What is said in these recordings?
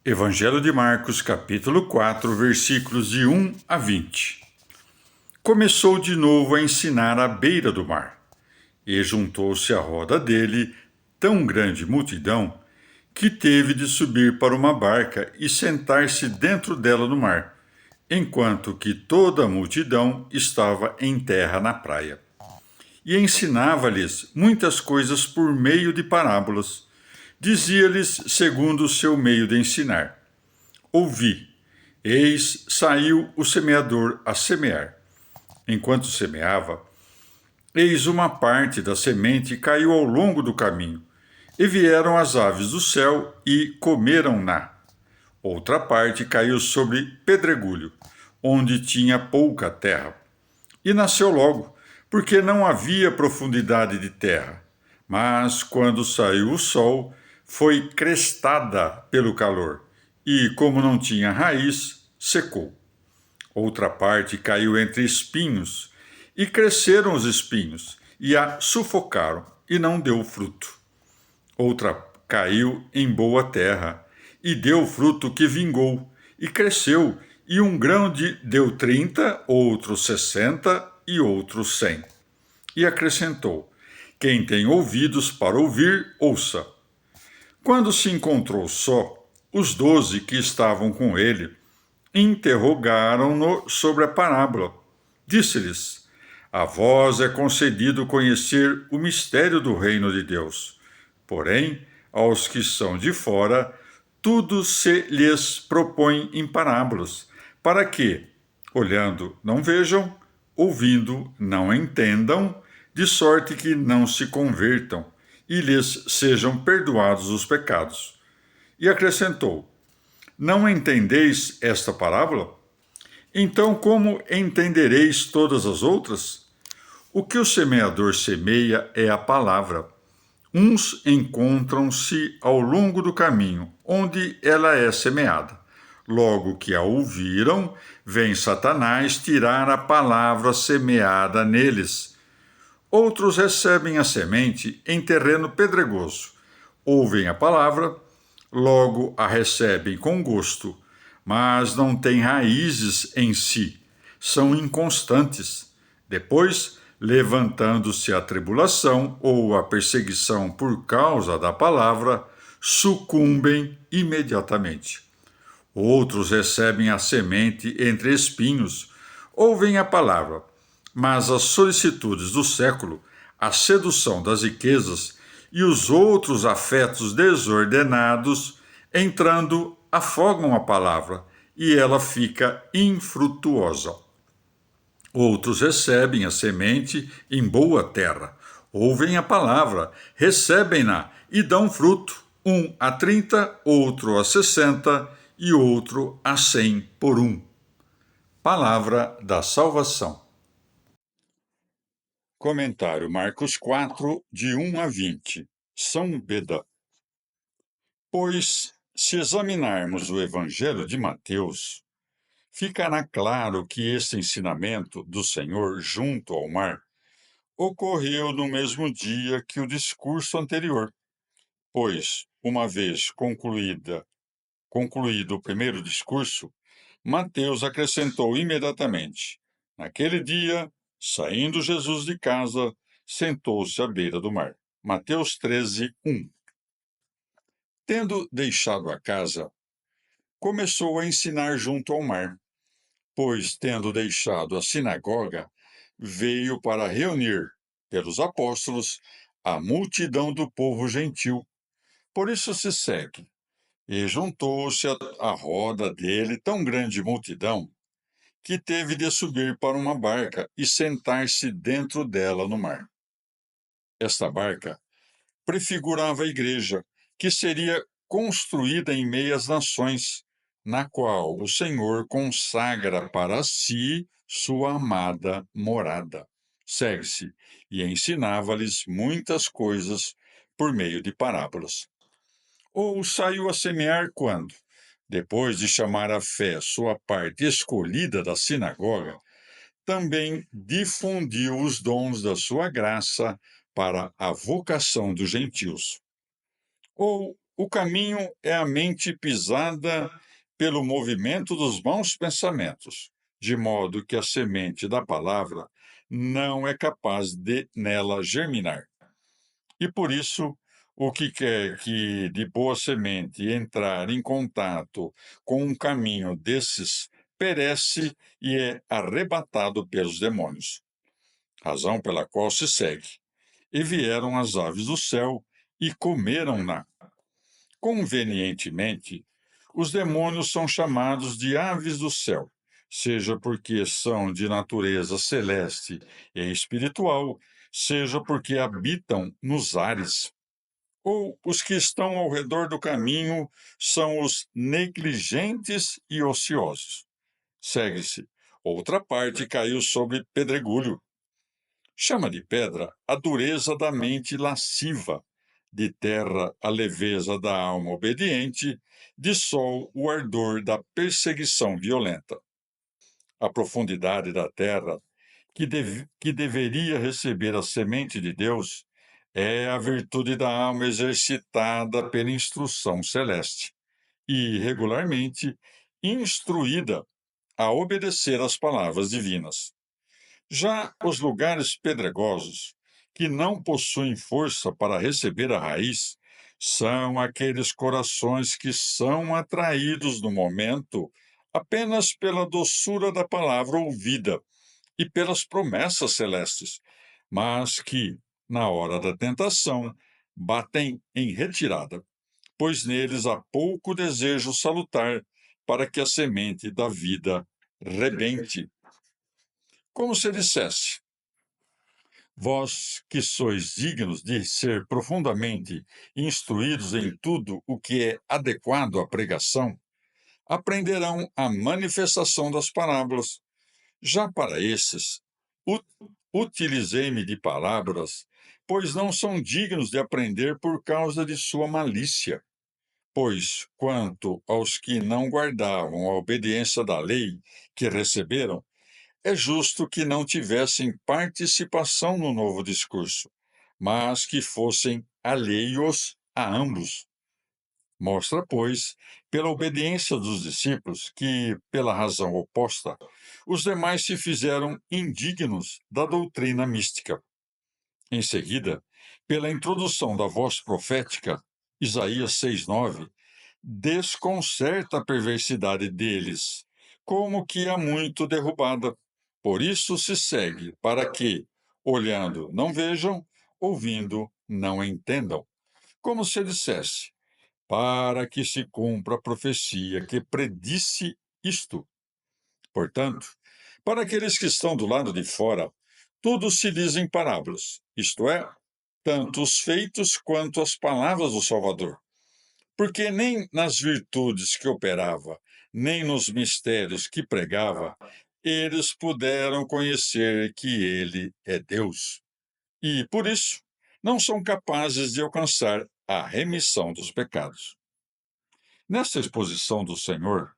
Evangelho de Marcos, capítulo 4, versículos de 1 a 20. Começou de novo a ensinar à beira do mar, e juntou-se à roda dele tão grande multidão que teve de subir para uma barca e sentar-se dentro dela no mar, enquanto que toda a multidão estava em terra na praia. E ensinava-lhes muitas coisas por meio de parábolas. Dizia-lhes segundo o seu meio de ensinar: Ouvi, eis saiu o semeador a semear. Enquanto semeava, eis uma parte da semente caiu ao longo do caminho, e vieram as aves do céu e comeram-na. Outra parte caiu sobre pedregulho, onde tinha pouca terra, e nasceu logo, porque não havia profundidade de terra. Mas, quando saiu o sol, foi crestada pelo calor, e, como não tinha raiz, secou. Outra parte caiu entre espinhos, e cresceram os espinhos, e a sufocaram, e não deu fruto. Outra caiu em boa terra, e deu fruto que vingou, e cresceu, e um grão deu 30, outro 60 e outro 100. E acrescentou: Quem tem ouvidos para ouvir, ouça. Quando se encontrou só, os 12 que estavam com ele interrogaram-no sobre a parábola. Disse-lhes: A vós é concedido conhecer o mistério do reino de Deus. Porém, aos que são de fora, tudo se lhes propõe em parábolas, para que, olhando, não vejam, ouvindo, não entendam, de sorte que não se convertam e lhes sejam perdoados os pecados. E acrescentou: Não entendeis esta parábola? Então, como entendereis todas as outras? O que o semeador semeia é a palavra. Uns encontram-se ao longo do caminho, onde ela é semeada. Logo que a ouviram, vem Satanás tirar a palavra semeada neles. Outros recebem a semente em terreno pedregoso. Ouvem a palavra, logo a recebem com gosto, mas não têm raízes em si, são inconstantes. Depois, levantando-se a tribulação ou a perseguição por causa da palavra, sucumbem imediatamente. Outros recebem a semente entre espinhos, ouvem a palavra, mas as solicitudes do século, a sedução das riquezas e os outros afetos desordenados, entrando, afogam a palavra e ela fica infrutuosa. Outros recebem a semente em boa terra, ouvem a palavra, recebem-na e dão fruto, um a 30, outro a 60 e outro a 100 por um. Palavra da salvação. Comentário Marcos 4, de 1 a 20. São Beda. Pois, se examinarmos o Evangelho de Mateus, ficará claro que este ensinamento do Senhor junto ao mar ocorreu no mesmo dia que o discurso anterior, pois, uma vez concluído o primeiro discurso, Mateus acrescentou imediatamente: Naquele dia, saindo Jesus de casa, sentou-se à beira do mar. Mateus 13, 1. Tendo deixado a casa, começou a ensinar junto ao mar, pois, tendo deixado a sinagoga, veio para reunir, pelos apóstolos, a multidão do povo gentil. Por isso se segue. E juntou-se à roda dele tão grande multidão que teve de subir para uma barca e sentar-se dentro dela no mar. Esta barca prefigurava a igreja, que seria construída em meio às nações, na qual o Senhor consagra para si sua amada morada. Segue-se, e ensinava-lhes muitas coisas por meio de parábolas. Ou saiu a semear quando, depois de chamar à fé sua parte escolhida da sinagoga, também difundiu os dons da sua graça para a vocação dos gentios. Ou O caminho é a mente pisada pelo movimento dos maus pensamentos, de modo que a semente da palavra não é capaz de nela germinar. E por isso, o que quer que de boa semente entrar em contato com um caminho desses perece e é arrebatado pelos demônios, razão pela qual se segue. E vieram as aves do céu e comeram-na. Convenientemente, os demônios são chamados de aves do céu, seja porque são de natureza celeste e espiritual, seja porque habitam nos ares. Ou os que estão ao redor do caminho são os negligentes e ociosos. Segue-se. Outra parte caiu sobre pedregulho. Chama de pedra a dureza da mente lasciva, de terra a leveza da alma obediente, de sol o ardor da perseguição violenta. A profundidade da terra, que deveria receber a semente de Deus, é a virtude da alma exercitada pela instrução celeste e, regularmente, instruída a obedecer às palavras divinas. Já os lugares pedregosos, que não possuem força para receber a raiz, são aqueles corações que são atraídos no momento apenas pela doçura da palavra ouvida e pelas promessas celestes, mas que, na hora da tentação, batem em retirada, pois neles há pouco desejo salutar para que a semente da vida rebente. Como se dissesse: vós que sois dignos de ser profundamente instruídos em tudo o que é adequado à pregação, aprenderão a manifestação das parábolas. Já para esses, utilizei-me de parábolas, pois não são dignos de aprender por causa de sua malícia. Pois, quanto aos que não guardavam a obediência da lei que receberam, é justo que não tivessem participação no novo discurso, mas que fossem alheios a ambos. Mostra, pois, pela obediência dos discípulos que, pela razão oposta, os demais se fizeram indignos da doutrina mística. Em seguida, pela introdução da voz profética, Isaías 6:9, desconcerta a perversidade deles, como que há muito derrubada. Por isso se segue, para que, olhando, não vejam, ouvindo, não entendam. Como se dissesse: para que se cumpra a profecia que predisse isto. Portanto, para aqueles que estão do lado de fora, tudo se diz em parábolas, isto é, tanto os feitos quanto as palavras do Salvador. Porque nem nas virtudes que operava, nem nos mistérios que pregava, eles puderam conhecer que ele é Deus. E, por isso, não são capazes de alcançar a remissão dos pecados. Nesta exposição do Senhor,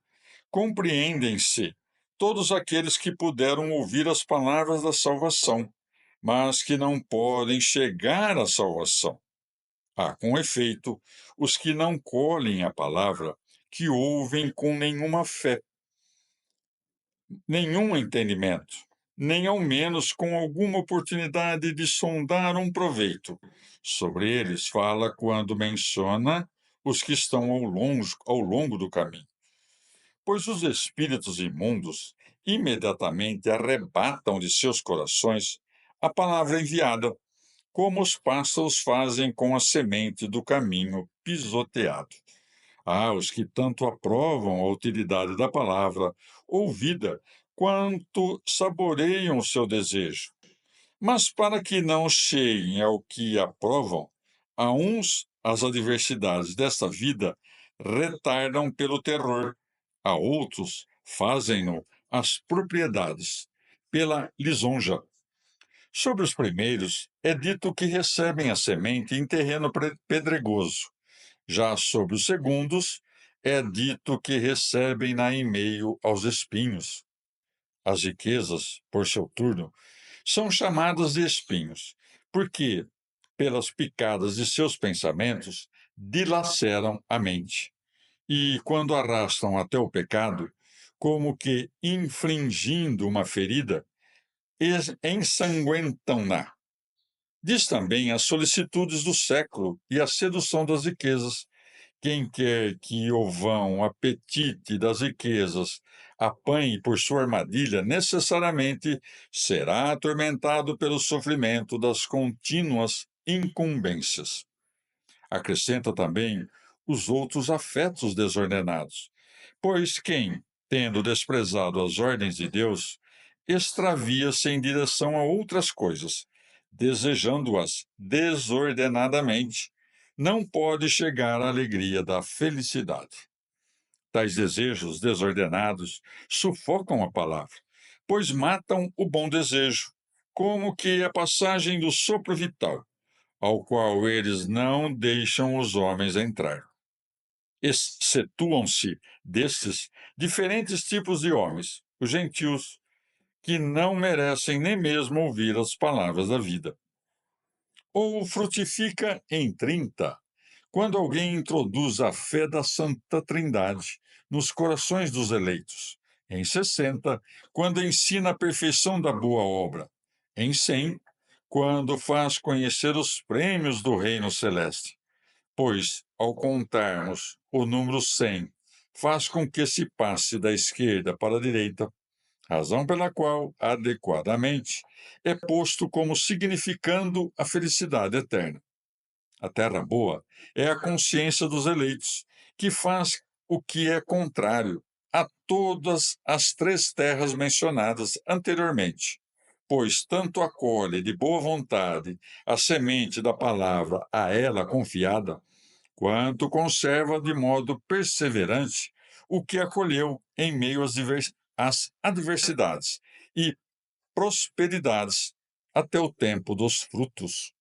compreendem-se todos aqueles que puderam ouvir as palavras da salvação, mas que não podem chegar à salvação. Há, com efeito, os que não colhem a palavra, que ouvem com nenhuma fé, nenhum entendimento, nem ao menos com alguma oportunidade de sondar um proveito. Sobre eles fala quando menciona os que estão ao longo do caminho. Pois os espíritos imundos imediatamente arrebatam de seus corações a palavra enviada, como os pássaros fazem com a semente do caminho pisoteado. Há os que tanto aprovam a utilidade da palavra ouvida, quanto saboreiam o seu desejo. Mas para que não cheguem ao que aprovam, a uns as adversidades desta vida retardam pelo terror, a outros fazem-no as propriedades, pela lisonja. Sobre os primeiros, é dito que recebem a semente em terreno pedregoso. Já sobre os segundos, é dito que recebem-na em meio aos espinhos. As riquezas, por seu turno, são chamadas de espinhos, porque, pelas picadas de seus pensamentos, dilaceram a mente. E, quando arrastam até o pecado, como que infligindo uma ferida, ensanguentam-na. Diz também as solicitudes do século e a sedução das riquezas. Quem quer que o vão apetite das riquezas apanhe por sua armadilha, necessariamente será atormentado pelo sofrimento das contínuas incumbências. Acrescenta também os outros afetos desordenados, pois quem, tendo desprezado as ordens de Deus, extravia-se em direção a outras coisas, desejando-as desordenadamente, não pode chegar à alegria da felicidade. Tais desejos desordenados sufocam a palavra, pois matam o bom desejo, como que a passagem do sopro vital, ao qual eles não deixam os homens entrar. Excetuam-se destes diferentes tipos de homens, os gentios, que não merecem nem mesmo ouvir as palavras da vida. Ou frutifica em 30, quando alguém introduz a fé da Santa Trindade nos corações dos eleitos. Em 60, quando ensina a perfeição da boa obra. Em 100, quando faz conhecer os prêmios do reino celeste. Pois, ao contarmos o número 100, faz com que se passe da esquerda para a direita, razão pela qual, adequadamente, é posto como significando a felicidade eterna. A terra boa é a consciência dos eleitos, que faz o que é contrário a todas as três terras mencionadas anteriormente, pois tanto acolhe de boa vontade a semente da palavra a ela confiada, quanto conserva de modo perseverante o que acolheu em meio às adversidades e prosperidades até o tempo dos frutos.